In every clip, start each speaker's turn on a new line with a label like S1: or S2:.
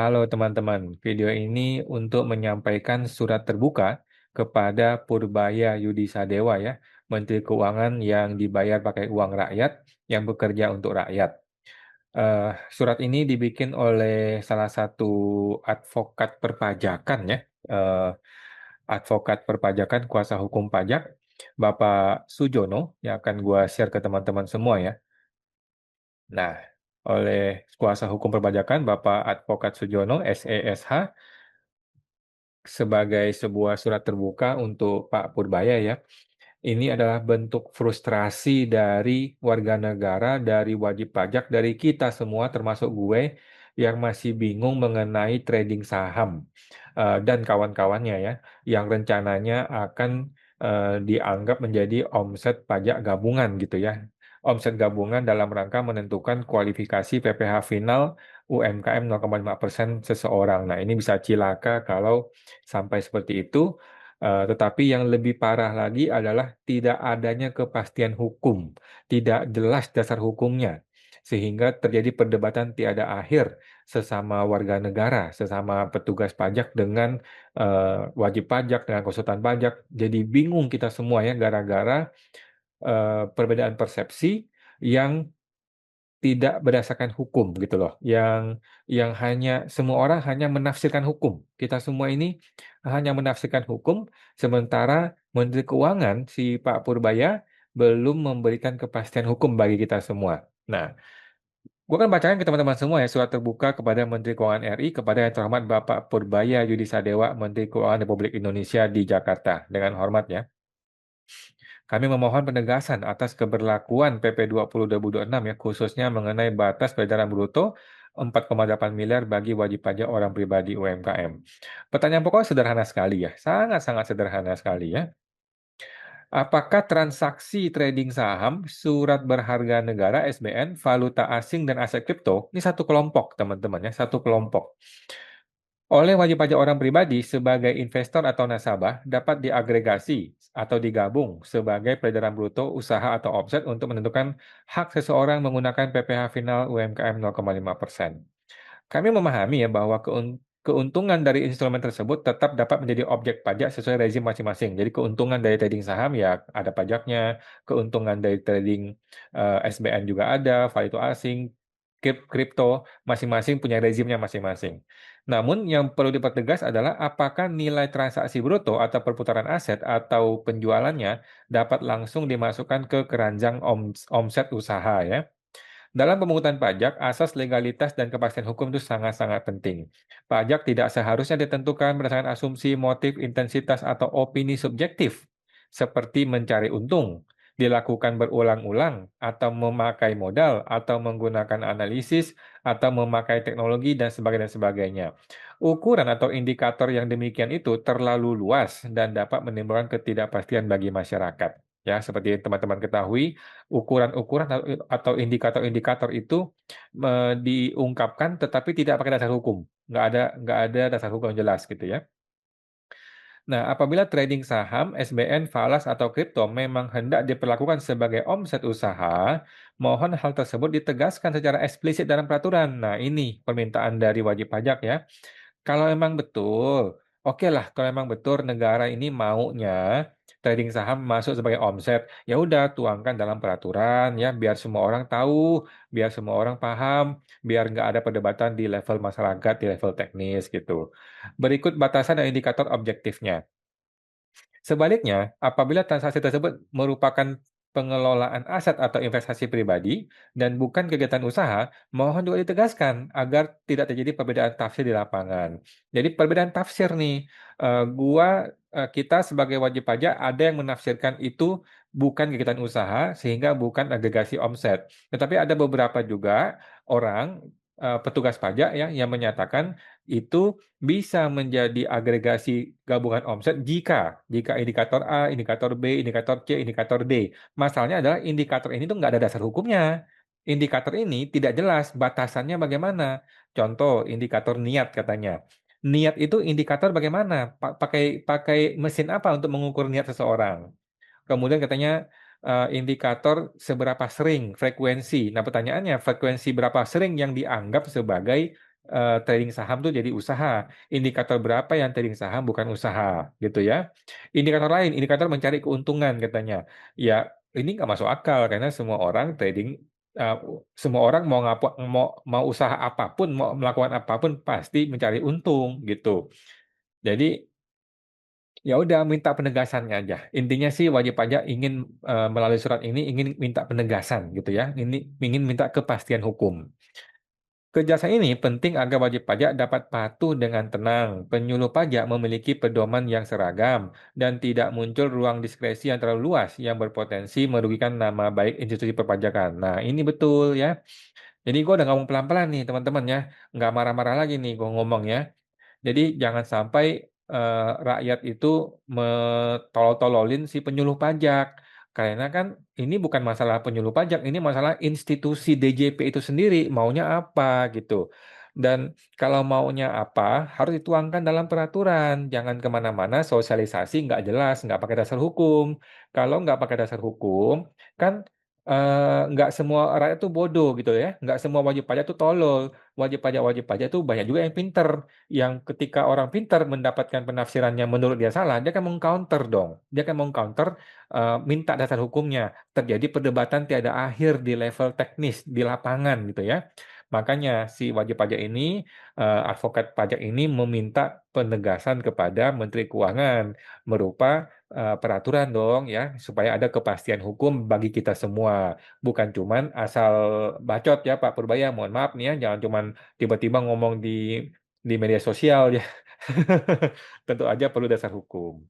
S1: Halo teman-teman, video ini untuk menyampaikan surat terbuka kepada Purbaya Yudisadewa ya, Menteri Keuangan yang dibayar pakai uang rakyat, yang bekerja untuk rakyat. Surat ini dibikin oleh salah satu advokat perpajakan ya, eh, advokat perpajakan kuasa hukum pajak, Bapak Sujono, yang akan gua share ke teman-teman semua ya. Nah, oleh kuasa hukum perpajakan Bapak Advokat Sujono, SESH, sebagai sebuah surat terbuka untuk Pak Purbaya ya. Ini adalah bentuk frustrasi dari warga negara, dari wajib pajak, dari kita semua termasuk gue yang masih bingung mengenai trading saham dan kawan-kawannya ya, yang rencananya akan dianggap menjadi omset pajak gabungan gitu ya. Omset gabungan dalam rangka menentukan kualifikasi PPh final UMKM 0,5% seseorang. Nah, ini bisa cilaka kalau sampai seperti itu. Tetapi yang lebih parah lagi adalah tidak adanya kepastian hukum, tidak jelas dasar hukumnya, sehingga terjadi perdebatan tiada akhir sesama warga negara, sesama petugas pajak dengan wajib pajak, dengan konsultan pajak. Jadi bingung kita semua ya gara-gara perbedaan persepsi yang tidak berdasarkan hukum gitu loh, yang hanya semua orang hanya menafsirkan hukum. Kita semua ini hanya menafsirkan hukum, sementara Menteri Keuangan si Pak Purbaya belum memberikan kepastian hukum bagi kita semua. Nah, gua akan bacakan ke teman-teman semua ya surat terbuka kepada Menteri Keuangan RI kepada yang terhormat Bapak Purbaya Yudisadewa, Menteri Keuangan Republik Indonesia di Jakarta. Dengan hormat ya. Kami memohon penegasan atas keberlakuan PP 20 2026 ya, khususnya mengenai batas peredaran bruto 4,8 miliar bagi wajib pajak orang pribadi UMKM. Pertanyaan pokoknya sederhana sekali ya, sangat-sangat sederhana sekali ya. Apakah transaksi trading saham, surat berharga negara (SBN), valuta asing dan aset kripto ini satu kelompok teman-teman ya, satu kelompok. Oleh wajib pajak orang pribadi sebagai investor atau nasabah dapat diagregasi atau digabung sebagai peredaran bruto usaha atau omset untuk menentukan hak seseorang menggunakan PPh final UMKM 0,5%. Kami memahami ya bahwa keuntungan dari instrumen tersebut tetap dapat menjadi objek pajak sesuai rezim masing-masing. Jadi keuntungan dari trading saham ya ada pajaknya, keuntungan dari trading SBN juga ada, valuta asing, kripto, masing-masing punya rezimnya masing-masing. Namun yang perlu dipertegas adalah apakah nilai transaksi bruto atau perputaran aset atau penjualannya dapat langsung dimasukkan ke keranjang omset usaha ya. Dalam pemungutan pajak, asas legalitas dan kepastian hukum itu sangat-sangat penting. Pajak tidak seharusnya ditentukan berdasarkan asumsi, motif, intensitas, atau opini subjektif, seperti mencari untung, dilakukan berulang-ulang, atau memakai modal, atau menggunakan analisis, atau memakai teknologi, dan sebagainya. Ukuran atau indikator yang demikian itu terlalu luas dan dapat menimbulkan ketidakpastian bagi masyarakat. Ya, seperti teman-teman ketahui, ukuran-ukuran atau indikator-indikator itu diungkapkan tetapi tidak pakai dasar hukum. Nggak ada dasar hukum yang jelas gitu ya. Nah, apabila trading saham, SBN, falas, atau kripto memang hendak diperlakukan sebagai omset usaha, mohon hal tersebut ditegaskan secara eksplisit dalam peraturan. Nah, ini permintaan dari wajib pajak ya. Kalau emang betul, oke lah. Kalau emang betul negara ini maunya trading saham masuk sebagai omset, ya udah tuangkan dalam peraturan ya, biar semua orang tahu, biar semua orang paham, biar nggak ada perdebatan di level masyarakat, di level teknis gitu. Berikut batasan dan indikator objektifnya. Sebaliknya, apabila transaksi tersebut merupakan pengelolaan aset atau investasi pribadi dan bukan kegiatan usaha, mohon juga ditegaskan agar tidak terjadi perbedaan tafsir di lapangan. Jadi perbedaan tafsir nih, kita sebagai wajib pajak ada yang menafsirkan itu bukan kegiatan usaha sehingga bukan agregasi omset. Tetapi ada beberapa juga orang petugas pajak ya yang menyatakan itu bisa menjadi agregasi gabungan omset jika indikator A, indikator B, indikator C, indikator D. Masalahnya adalah indikator ini tuh nggak ada dasar hukumnya. Indikator ini tidak jelas batasannya bagaimana. Contoh, indikator niat katanya. Niat itu indikator bagaimana? Pakai pakai mesin apa untuk mengukur niat seseorang? Kemudian katanya indikator seberapa sering, frekuensi. Nah, pertanyaannya, frekuensi berapa sering yang dianggap sebagai trading saham tuh jadi usaha. Indikator berapa yang trading saham bukan usaha, gitu ya. Indikator lain, indikator mencari keuntungan katanya. Ya, ini nggak masuk akal karena semua orang trading, uh, semua orang mau usaha apapun, mau melakukan apapun pasti mencari untung gitu. Jadi ya udah minta penegasannya aja. Intinya sih wajib pajak ingin melalui surat ini ingin minta penegasan gitu ya. Ini ingin minta kepastian hukum. Kejelasan ini penting agar wajib pajak dapat patuh dengan tenang. Penyuluh pajak memiliki pedoman yang seragam dan tidak muncul ruang diskresi yang terlalu luas yang berpotensi merugikan nama baik institusi perpajakan. Nah, ini betul ya. Jadi gue udah ngomong pelan-pelan nih teman-teman ya. Nggak marah-marah lagi nih gue ngomong ya. Jadi jangan sampai rakyat itu metolol-tololin si penyuluh pajak. Karena kan ini bukan masalah penyuluh pajak, ini masalah institusi DJP itu sendiri maunya apa gitu. Dan kalau maunya apa harus dituangkan dalam peraturan. Jangan kemana-mana sosialisasi nggak jelas, nggak pakai dasar hukum. Kalau nggak pakai dasar hukum, kan nggak semua rakyat itu bodoh gitu ya. Nggak semua wajib pajak itu tolol. Wajib pajak itu banyak juga yang pinter yang ketika orang pintar mendapatkan penafsirannya menurut dia salah, dia akan mengcounter dong. Dia akan mengcounter minta dasar hukumnya. Terjadi perdebatan tiada akhir di level teknis di lapangan gitu ya. Makanya si wajib pajak ini, advokat pajak ini meminta penegasan kepada Menteri Keuangan berupa peraturan dong ya, supaya ada kepastian hukum bagi kita semua. Bukan cuman asal bacot ya Pak Purbaya, mohon maaf nih ya, jangan cuman tiba-tiba ngomong di media sosial ya. Tentu aja perlu dasar hukum.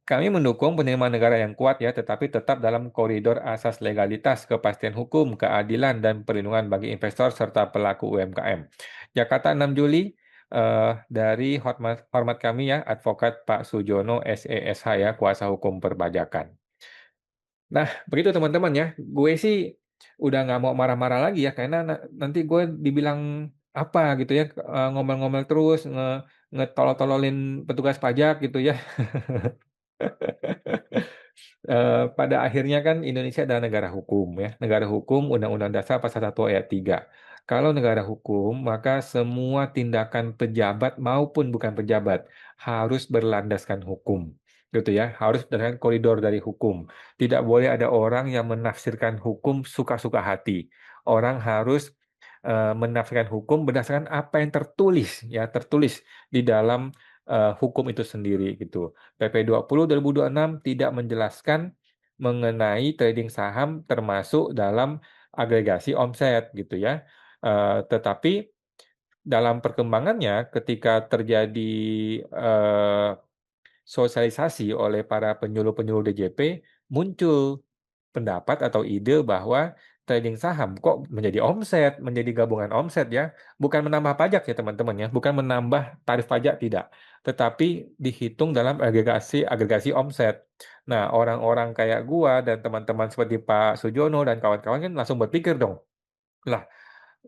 S1: Kami mendukung penerimaan negara yang kuat ya, tetapi tetap dalam koridor asas legalitas, kepastian hukum, keadilan, dan perlindungan bagi investor serta pelaku UMKM. Jakarta 6 Juli, dari hormat kami ya, Advokat Pak Sujono SESH ya, Kuasa Hukum Perpajakan. Nah, begitu teman-teman ya. Gue sih udah nggak mau marah-marah lagi ya, karena nanti gue dibilang apa gitu ya, ngomel-ngomel terus, ngetolol-tololin petugas pajak gitu ya. Pada akhirnya kan Indonesia adalah negara hukum ya. Negara hukum Undang-Undang Dasar Pasal 1 Ayat 3. Kalau negara hukum, maka semua tindakan pejabat maupun bukan pejabat harus berlandaskan hukum. Gitu ya, harus berdasarkan koridor dari hukum. Tidak boleh ada orang yang menafsirkan hukum suka-suka hati. Orang harus menafsirkan hukum berdasarkan apa yang tertulis ya, tertulis di dalam hukum itu sendiri gitu. PP 20 2026 tidak menjelaskan mengenai trading saham termasuk dalam agregasi omset gitu ya. Tetapi dalam perkembangannya ketika terjadi eh, sosialisasi oleh para penyuluh-penyuluh DJP, muncul pendapat atau ide bahwa trading saham kok menjadi omset, menjadi gabungan omset ya. Bukan menambah pajak ya teman-teman ya, bukan menambah tarif pajak tidak, tetapi dihitung dalam agregasi agregasi omset. Nah, orang-orang kayak gua dan teman-teman seperti Pak Sujono dan kawan-kawan kan langsung berpikir dong, lah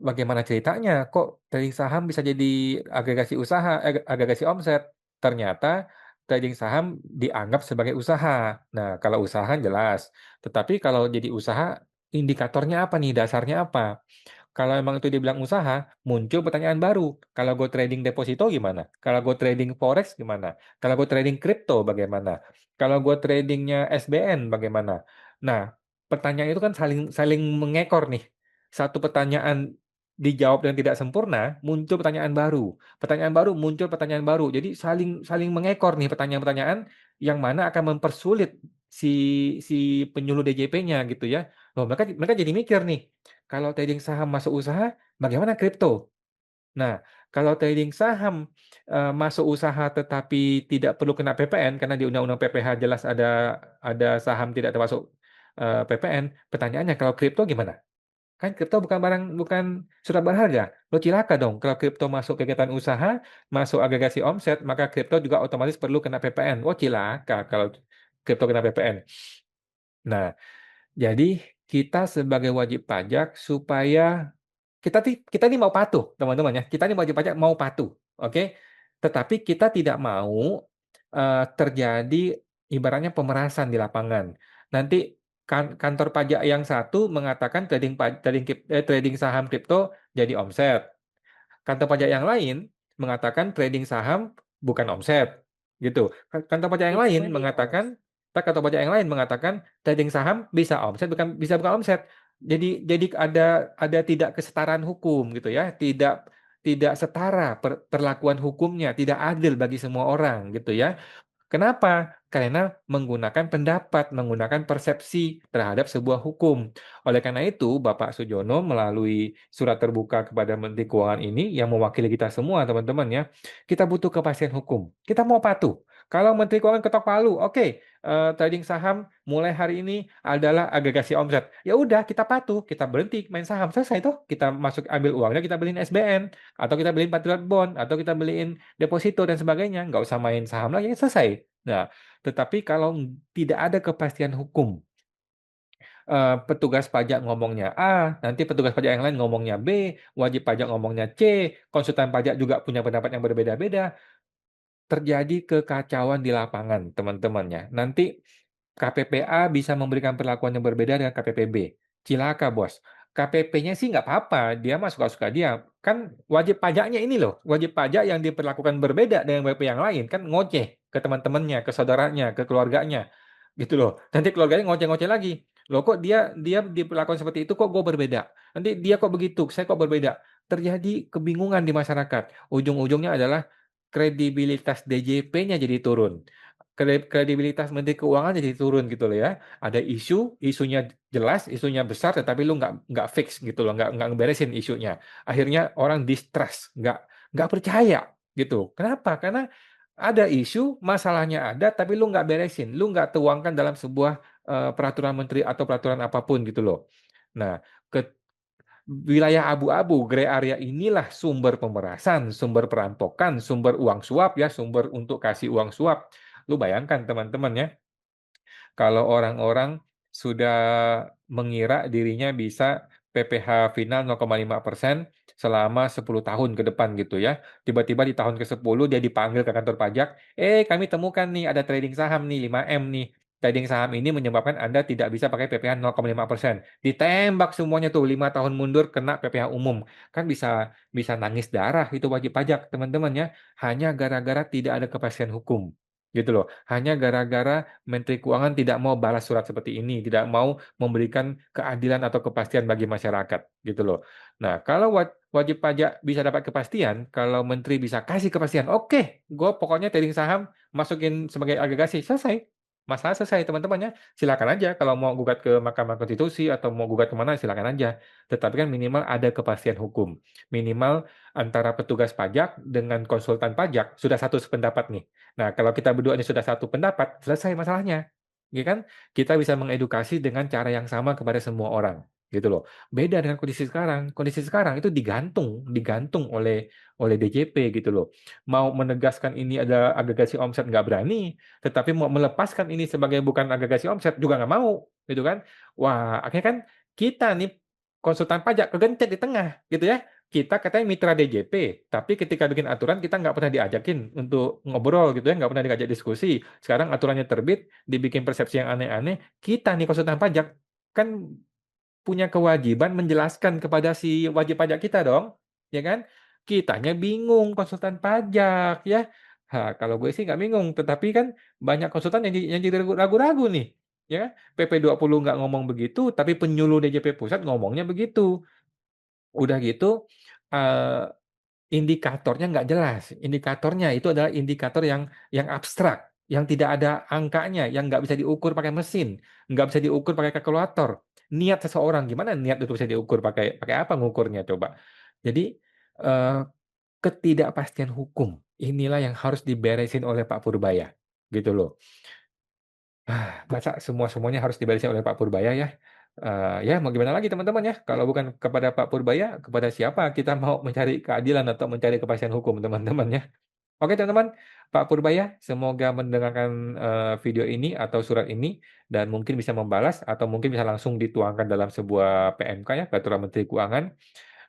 S1: bagaimana ceritanya? Kok trading saham bisa jadi agregasi usaha, agregasi omset? Ternyata trading saham dianggap sebagai usaha. Nah, kalau usaha kan jelas. Tetapi kalau jadi usaha, indikatornya apa nih? Dasarnya apa? Kalau emang itu dibilang usaha, muncul pertanyaan baru. Kalau gue trading deposito gimana? Kalau gue trading forex gimana? Kalau gue trading crypto bagaimana? Kalau gue tradingnya SBN bagaimana? Nah, pertanyaan itu kan saling saling mengekor nih. Satu pertanyaan dijawab dengan tidak sempurna, muncul pertanyaan baru. Pertanyaan baru muncul pertanyaan baru. Jadi saling saling mengekor nih pertanyaan-pertanyaan yang mana akan mempersulit si si penyuluh DJP-nya gitu ya. Loh, mereka mereka jadi mikir nih. Kalau trading saham masuk usaha, bagaimana kripto? Nah, kalau trading saham masuk usaha tetapi tidak perlu kena PPN karena di Undang-Undang PPH jelas ada saham tidak termasuk PPN. Pertanyaannya kalau kripto gimana? Kan kripto bukan barang bukan surat berharga. Lo cilaka dong. Kalau kripto masuk kegiatan usaha, masuk agregasi omset, maka kripto juga otomatis perlu kena PPN. Oh, cilaka kalau kripto kena PPN. Nah, jadi kita sebagai wajib pajak supaya kita ini mau patuh, teman-teman ya. Kita ini wajib pajak mau patuh, oke? Tetapi kita tidak mau terjadi ibaratnya pemerasan di lapangan. Nanti kantor pajak yang satu mengatakan trading saham kripto jadi omset. Kantor pajak yang lain mengatakan trading saham bukan omset, gitu. Kantor pajak yang lain
S2: Itu dia.
S1: mengatakan, kantor pajak yang lain mengatakan trading saham bisa omset bukan omset. Jadi ada tidak kesetaraan hukum gitu ya, tidak setara perlakuan hukumnya, tidak adil bagi semua orang gitu ya. Kenapa? Karena menggunakan pendapat, menggunakan persepsi terhadap sebuah hukum. Oleh karena itu, Bapak Sujono melalui surat terbuka kepada Menteri Keuangan ini yang mewakili kita semua, teman-teman ya, kita butuh kepastian hukum. Kita mau patuh. Kalau Menteri Keuangan ketok palu, oke, trading saham mulai hari ini adalah agregasi omset. Ya udah, kita patuh, kita berhenti main saham. Selesai toh, kita masuk ambil uangnya, kita beliin SBN, atau kita beliin Patriot Bond, atau kita beliin deposito dan sebagainya, nggak usah main saham lagi, selesai. Nah, tetapi kalau tidak ada kepastian hukum, petugas pajak ngomongnya A, nanti petugas pajak yang lain ngomongnya B, wajib pajak ngomongnya C, konsultan pajak juga punya pendapat yang berbeda-beda, terjadi kekacauan di lapangan, teman-temannya. Nanti KPPA bisa memberikan perlakuan yang berbeda dengan KPPB. Cilaka, bos. KPP-nya sih nggak apa-apa, dia mah suka-suka dia. Kan wajib pajaknya ini loh, wajib pajak yang diperlakukan berbeda dengan WP yang lain, kan ngoceh ke teman-temannya, ke saudaranya, ke keluarganya. Gitu loh. Nanti keluarganya ngoceh-ngoceh lagi. Loh kok dia diperlakukan seperti itu kok gue berbeda. Nanti dia kok begitu, saya kok berbeda. Terjadi kebingungan di masyarakat. Ujung-ujungnya adalah kredibilitas DJP-nya jadi turun, kredibilitas Menteri Keuangan jadi turun gitu loh ya. Ada isunya jelas, isunya besar, tetapi lu nggak fix gitu loh, nggak ngeberesin isunya. Akhirnya orang distrust, nggak percaya gitu. Kenapa? Karena ada isu, masalahnya ada, tapi lu nggak beresin, lu nggak tuangkan dalam sebuah peraturan menteri atau peraturan apapun gitu loh. Nah, ke wilayah abu-abu, gray area inilah sumber pemerasan, sumber perampokan, sumber uang suap ya, sumber untuk kasih uang suap. Lu bayangkan teman-teman ya, kalau orang-orang sudah mengira dirinya bisa PPh final 0,5% selama 10 tahun ke depan gitu ya. Tiba-tiba di tahun ke-10 dia dipanggil ke kantor pajak, kami temukan nih ada trading saham nih 5M nih. Trading saham ini menyebabkan Anda tidak bisa pakai PPh 0,5%. Ditembak semuanya tuh 5 tahun mundur kena PPh umum. Kan bisa bisa nangis darah itu wajib pajak, teman-teman ya. Hanya gara-gara tidak ada kepastian hukum. Gitu loh. Hanya gara-gara Menteri Keuangan tidak mau balas surat seperti ini, tidak mau memberikan keadilan atau kepastian bagi masyarakat, gitu loh. Nah, kalau wajib pajak bisa dapat kepastian, kalau Menteri bisa kasih kepastian, oke, gue pokoknya trading saham masukin sebagai agregasi, selesai. Masalah selesai, teman-temannya. Silakan aja kalau mau gugat ke Mahkamah Konstitusi atau mau gugat kemana, silakan aja. Tetapi kan minimal ada kepastian hukum. Minimal antara petugas pajak dengan konsultan pajak sudah satu sependapat nih. Nah, kalau kita berdua ini sudah satu pendapat, selesai masalahnya. Ya kan? Kita bisa mengedukasi dengan cara yang sama kepada semua orang, gitu loh. Beda dengan kondisi sekarang. Kondisi sekarang itu digantung oleh DJP gitu loh. Mau menegaskan ini ada agregasi omset nggak berani, tetapi mau melepaskan ini sebagai bukan agregasi omset juga nggak mau, gitu kan? Wah, akhirnya kan kita nih konsultan pajak kegencet di tengah, gitu ya. Kita katanya mitra DJP, tapi ketika bikin aturan kita nggak pernah diajakin untuk ngobrol gitu ya, nggak pernah diajak diskusi. Sekarang aturannya terbit, dibikin persepsi yang aneh-aneh. Kita nih konsultan pajak kan punya kewajiban menjelaskan kepada si wajib pajak kita dong, ya kan? Kitanya bingung konsultan pajak ya. Kalau gue sih nggak bingung, tetapi kan banyak konsultan yang jadi ragu-ragu nih, ya. PP20 nggak ngomong begitu, tapi penyuluh DJP pusat ngomongnya begitu. Udah gitu, eh, indikatornya nggak jelas. Indikatornya itu adalah indikator yang abstrak, yang tidak ada angkanya, yang nggak bisa diukur pakai mesin, nggak bisa diukur pakai kalkulator. Niat seseorang gimana niat itu bisa diukur pakai pakai apa ngukurnya coba. Jadi eh, ketidakpastian hukum inilah yang harus diberesin oleh Pak Purbaya, gitu loh. Masa semuanya harus diberesin oleh Pak Purbaya ya? Ya mau gimana lagi teman-teman ya? Kalau bukan kepada Pak Purbaya, kepada siapa kita mau mencari keadilan atau mencari kepastian hukum teman-teman ya? Oke teman-teman, Pak Purbaya semoga mendengarkan video ini atau surat ini dan mungkin bisa membalas atau mungkin bisa langsung dituangkan dalam sebuah PMK ya, Peraturan Menteri Keuangan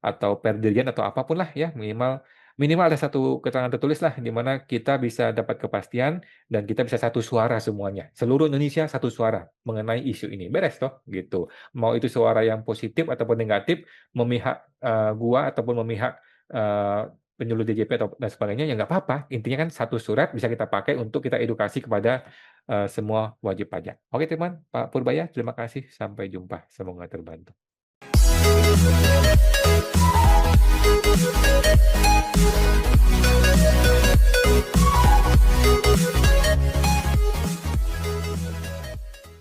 S1: atau Perdirjen atau apapun lah ya, minimal minimal ada satu keterangan tertulis lah di mana kita bisa dapat kepastian dan kita bisa satu suara semuanya. Seluruh Indonesia satu suara mengenai isu ini. Beres toh gitu. Mau itu suara yang positif ataupun negatif memihak gua ataupun memihak eee, penyuluh DJP atau dan sebagainya, ya nggak apa-apa. Intinya kan satu surat bisa kita pakai untuk kita edukasi kepada, semua wajib pajak. Oke teman, Pak Purbaya, terima kasih. Sampai jumpa. Semoga terbantu.